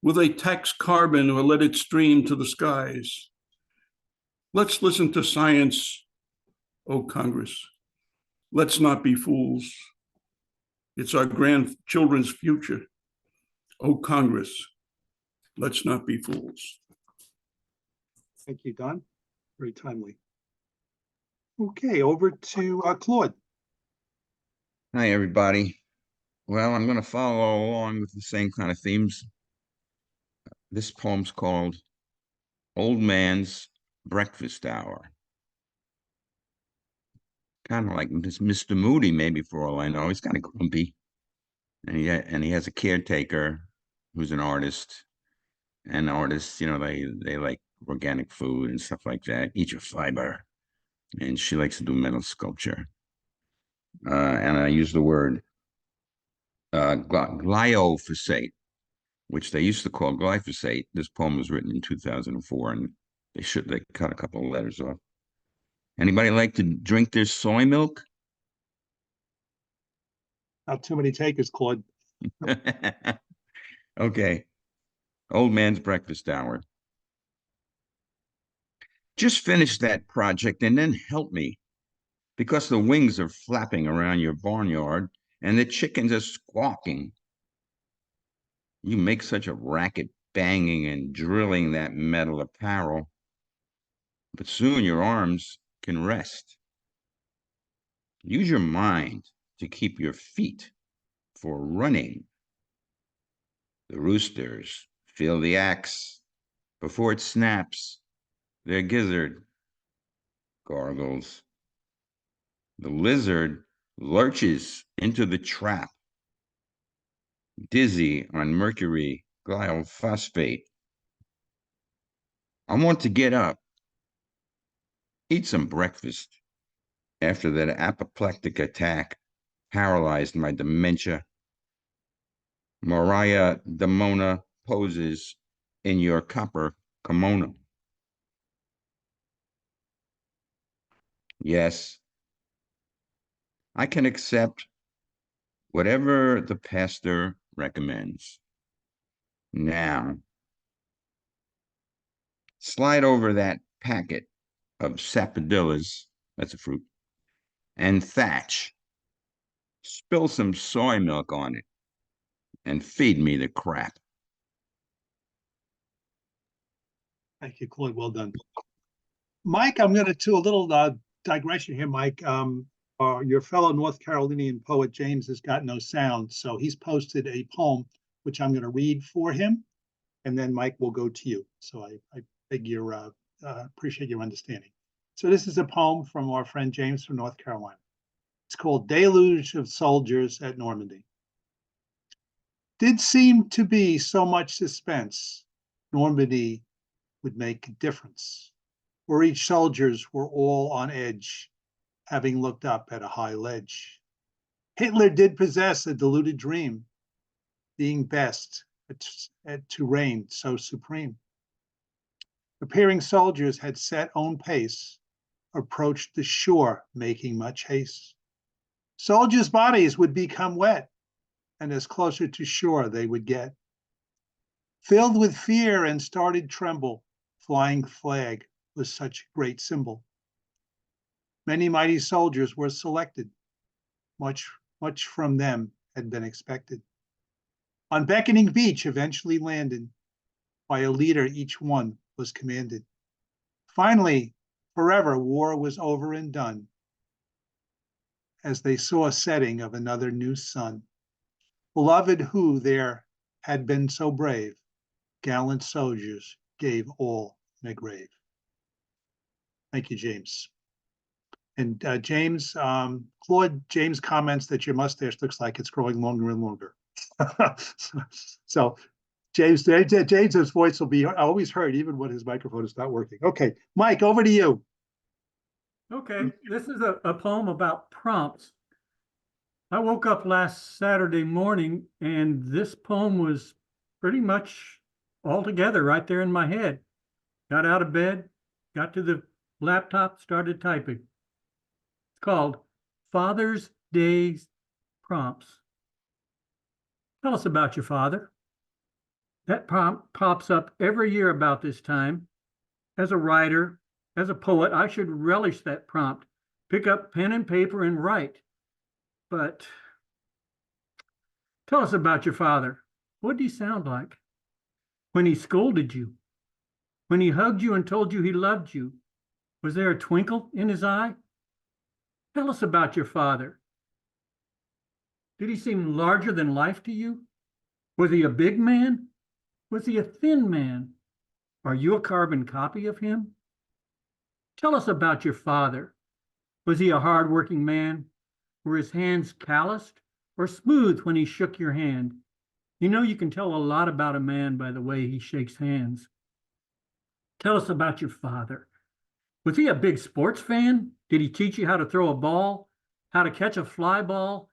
Will they tax carbon or let it stream to the skies? Let's listen to science. Oh, Congress, let's not be fools. It's our grandchildren's future. Oh, Congress, let's not be fools. Thank you, Don. Very timely. Okay, over to Claude. Hi, everybody. Well, I'm going to follow along with the same kind of themes. This poem's called Old Man's Breakfast Hour. Kind of like this Mr. Moody, maybe, for all I know. He's kind of grumpy. And he has a caretaker who's an artist. And artists, you know, they like organic food and stuff like that. Eat your fiber. And she likes to do metal sculpture. And I use the word glyphosate, which they used to call glyphosate. This poem was written in 2004, and they cut a couple of letters off. Anybody like to drink their soy milk? Not too many takers, Claude. Okay. Old Man's Breakfast Hour. Just finish that project and then help me, because the wings are flapping around your barnyard and the chickens are squawking. You make such a racket banging and drilling that metal apparel. but soon your arms can rest. Use your mind to keep your feet for running. The roosters feel the axe before it snaps. Their gizzard gargles. The lizard lurches into the trap, dizzy on mercury glyphosate. I want to get up, eat some breakfast after that apoplectic attack paralyzed my dementia. Maria Demona poses in your copper kimono. Yes, I can accept whatever the pastor recommends. Now, slide over that packet of sapodillas, that's a fruit, and thatch. Spill some soy milk on it and feed me the crap. Thank you, Claude. Well done. Mike, I'm going to do a little digression here, Mike. Your fellow North Carolinian poet James has got no sound, so he's posted a poem which I'm going to read for him, and then Mike will go to you. So I beg your appreciate your understanding. So this is a poem from our friend James from North Carolina. It's called Deluge of Soldiers at Normandy. Did seem to be so much suspense, Normandy would make a difference, where each soldiers were all on edge, having looked up at a high ledge. Hitler did possess a deluded dream, being best to reign so supreme. Preparing soldiers had set own pace, approached the shore, making much haste. Soldiers' bodies would become wet, and as closer to shore they would get. Filled with fear and started tremble, flying flag was such a great symbol. Many mighty soldiers were selected, much from them had been expected. On beckoning beach eventually landed, by a leader each one was commanded. Finally, forever war was over and done, as they saw a setting of another new sun. Beloved who there had been so brave, gallant soldiers gave all in a grave. Thank you, James. And James, Claude, James comments that your mustache looks like it's growing longer and longer. So James's voice will be always heard even when his microphone is not working. Okay, Mike, over to you. Okay, this is a poem about prompts. I woke up last Saturday morning and this poem was pretty much all together right there in my head. Got out of bed, got to the laptop, started typing. It's called Father's Day Prompts. Tell us about your father. That prompt pops up every year about this time. As a writer, as a poet, I should relish that prompt. Pick up pen and paper and write. But tell us about your father. What did he sound like? When he scolded you? When he hugged you and told you he loved you? Was there a twinkle in his eye? Tell us about your father. Did he seem larger than life to you? Was he a big man? Was he a thin man? Are you a carbon copy of him? Tell us about your father. Was he a hard-working man? Were his hands calloused or smooth when he shook your hand? You know, you can tell a lot about a man by the way he shakes hands. Tell us about your father. Was he a big sports fan? Did he teach you how to throw a ball, how to catch a fly ball,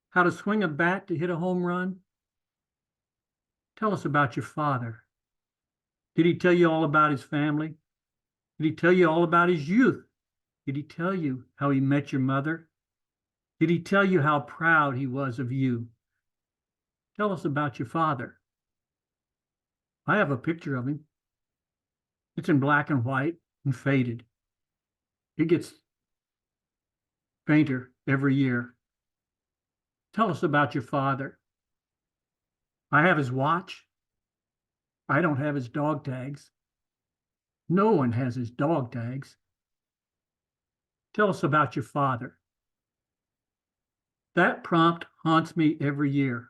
how to swing a bat to hit a home run? Tell us about your father. Did he tell you all about his family? Did he tell you all about his youth? Did he tell you how he met your mother? Did he tell you how proud he was of you? Tell us about your father. I have a picture of him. It's in black and white and faded. It gets fainter every year. Tell us about your father. I have his watch. I don't have his dog tags. No one has his dog tags. Tell us about your father. That prompt haunts me every year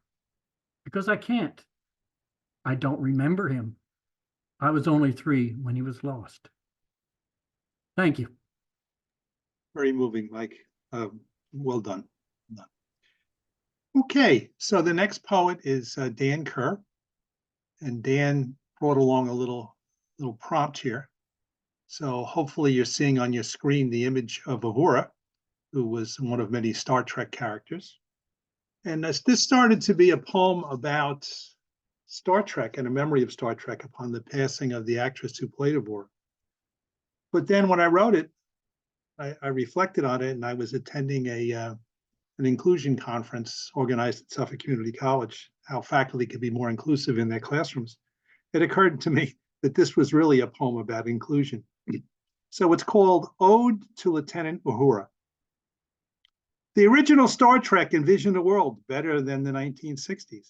because I can't. I don't remember him. I was only 3 when he was lost. Thank you. Very moving, Mike. Well done. Okay, so the next poet is Dan Kerr. And Dan brought along a little prompt here. So hopefully you're seeing on your screen the image of Uhura, who was one of many Star Trek characters. And this started to be a poem about Star Trek and a memory of Star Trek upon the passing of the actress who played Uhura. But then when I wrote it, I reflected on it, and I was attending an inclusion conference organized at Suffolk Community College, how faculty could be more inclusive in their classrooms. It occurred to me that this was really a poem about inclusion. So it's called Ode to Lieutenant Uhura. The original Star Trek envisioned a world better than the 1960s.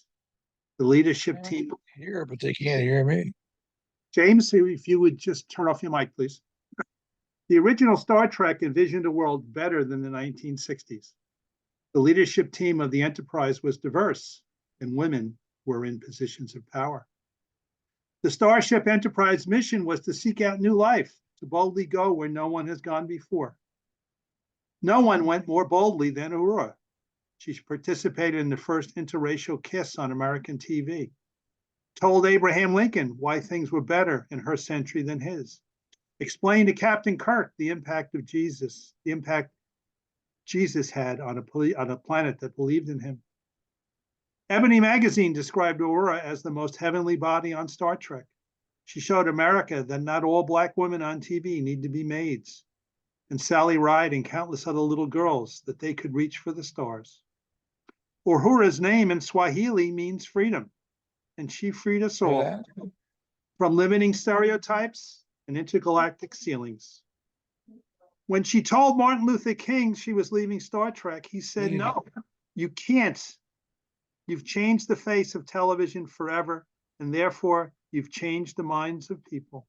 The leadership team. Here, but they can't hear me. James, if you would just turn off your mic, please. The original Star Trek envisioned a world better than the 1960s. The leadership team of the Enterprise was diverse, and women were in positions of power. The Starship Enterprise mission was to seek out new life, to boldly go where no one has gone before. No one went more boldly than Uhura. She participated in the first interracial kiss on American TV, told Abraham Lincoln why things were better in her century than his, explained to Captain Kirk the impact of Jesus, the impact Jesus had on a planet that believed in him. Ebony magazine described Uhura as the most heavenly body on Star Trek. She showed America that not all Black women on TV need to be maids, and Sally Ride and countless other little girls that they could reach for the stars. Uhura's name in Swahili means freedom, and she freed us all from limiting stereotypes and intergalactic ceilings. When she told Martin Luther King she was leaving Star Trek, he said, "No, you can't. You've changed the face of television forever, and therefore you've changed the minds of people."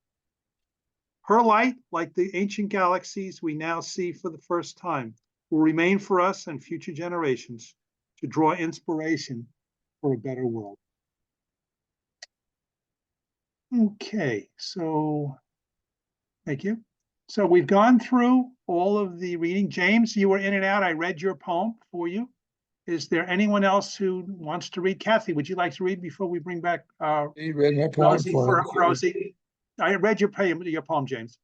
Her light, like the ancient galaxies we now see for the first time, will remain for us and future generations to draw inspiration for a better world. Okay, so thank you. So we've gone through all of the reading. James, you were in and out. I read your poem for you. Is there anyone else who wants to read? Kathy, would you like to read before we bring back You read my poem Rosie? Rosie, I read your poem, James.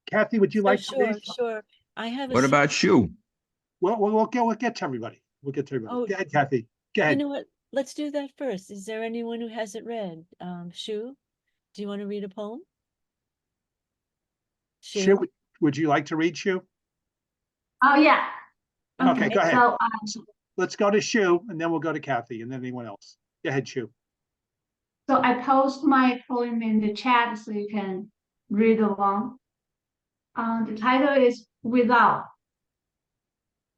Kathy, would you like to read? Sure. I have What about Shu? Well, we'll get to everybody. We'll get to everybody. Oh, Go ahead, Kathy. Go You ahead. know what? Let's do that first. Is there anyone who hasn't read? Shu, do you want to read a poem? Shu, would you like to read, Shu? Oh, yeah. Okay, go ahead. So, let's go to Shu, and then we'll go to Kathy, and then anyone else. Go ahead, Shu. so I post my poem in the chat so you can read along. The title is Without.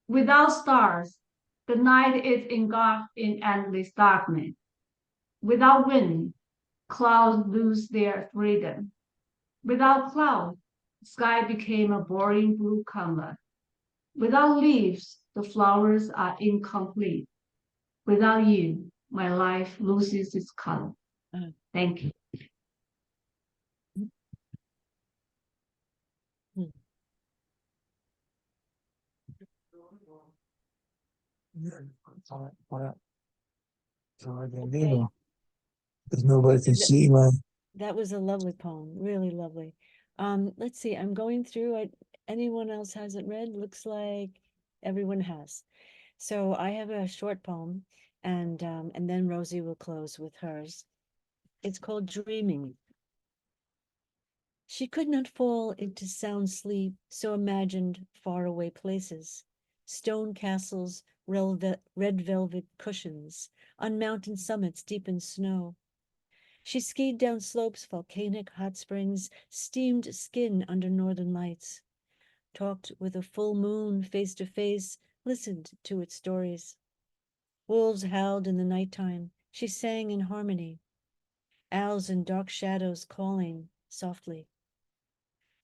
Without stars, the night is engulfed in endless darkness. Without wind, clouds lose their freedom. Without clouds, the sky became a boring blue color. Without leaves, the flowers are incomplete. Without you, my life loses its color. Thank you. Because nobody can see my. That was a lovely poem, really lovely. Let's see, I'm going through it. Anyone else hasn't read? Looks like everyone has. So I have a short poem, and then Rosie will close with hers. It's called Dreaming. She could not fall into sound sleep, so imagined faraway places, stone castles, red velvet cushions, on mountain summits deep in snow. She skied down slopes, volcanic hot springs, steamed skin under northern lights, talked with a full moon face to face, listened to its stories. Wolves howled in the nighttime. She sang in harmony. Owls and dark shadows calling. softly.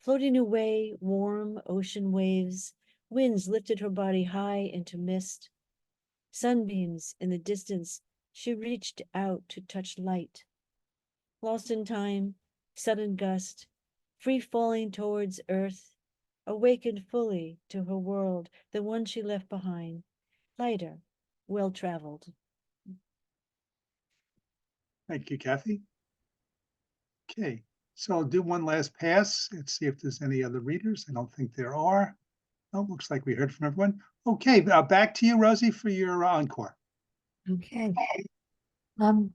Floating away, warm ocean waves, winds lifted her body high into mist. Sunbeams in the distance, she reached out to touch light. Lost in time, sudden gust, free falling towards earth, awakened fully to her world, the one she left behind, lighter, well-traveled. Thank you, Kathy. Okay, so I'll do one last pass and see if there's any other readers. I don't think there are. Oh, looks like we heard from everyone. Okay, back to you, Rosie, for your encore. Okay. Um,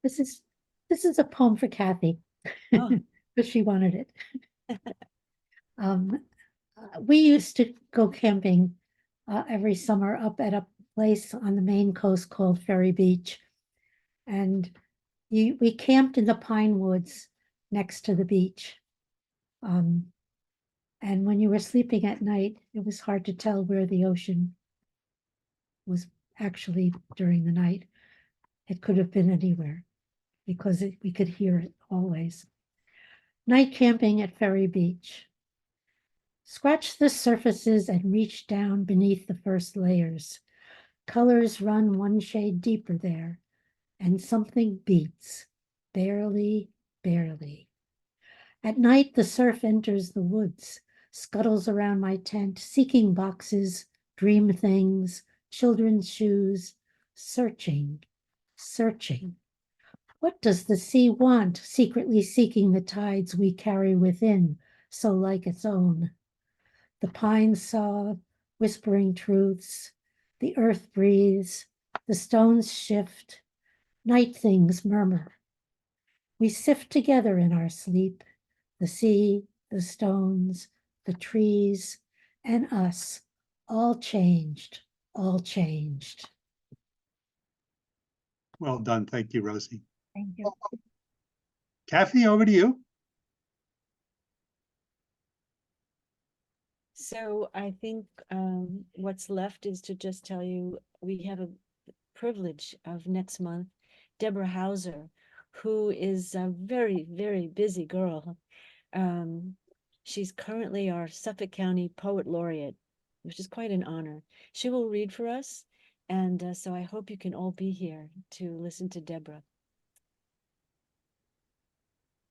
this is a poem for Kathy, Oh. because she wanted it. We used to go camping every summer up at a place on the Maine coast called Ferry Beach. And we camped in the pine woods next to the beach. And when you were sleeping at night, it was hard to tell where the ocean was actually during the night. It could have been anywhere because we could hear it always. Night camping at Ferry Beach. Scratch the surfaces and reach down beneath the first layers. Colors run one shade deeper there, and something beats, barely, barely. At night, the surf enters the woods, scuttles around my tent, seeking boxes, dream things, children's shoes, searching, searching. What does the sea want, secretly seeking the tides we carry within, so like its own? The pines sob, whispering truths. The earth breathes. The stones shift. Night things murmur. We sift together in our sleep. The sea, the stones, the trees, and us, all changed, all changed. Well done. Thank you, Rosie. Thank you. Kathy, over to you. So I think what's left is to just tell you we have a privilege of next month, Deborah Hauser, who is a very, very busy girl. She's currently our Suffolk County Poet Laureate, which is quite an honor. She will read for us, and so I hope you can all be here to listen to Deborah.